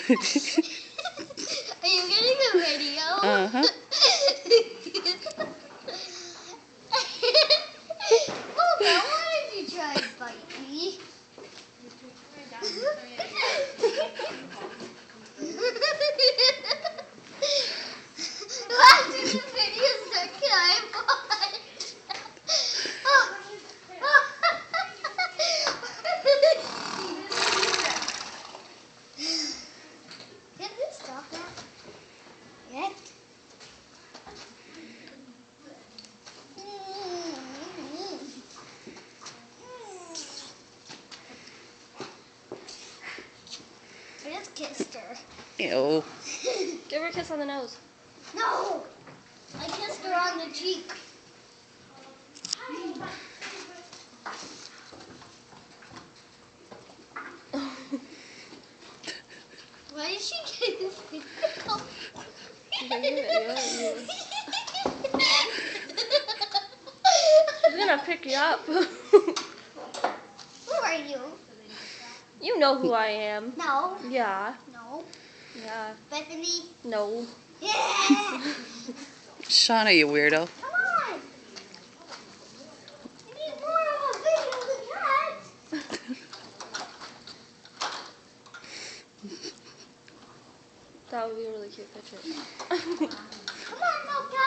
Are you getting a video? Uh-huh. Mocha, why did you try and bite me? Why did the video start? Can I watch? Can we stop that? Yet? I just kissed her. Ew. Give her a kiss on the nose. No! I kissed her on the cheek. Why is she getting physical? She's gonna pick you up. Who are you? You know who I am. No. Yeah. No. Yeah. Bethany? No. Yeah! Shauna, you weirdo. Come on! We need more of a video than that! That would be a really cute picture. Come on, Mocha!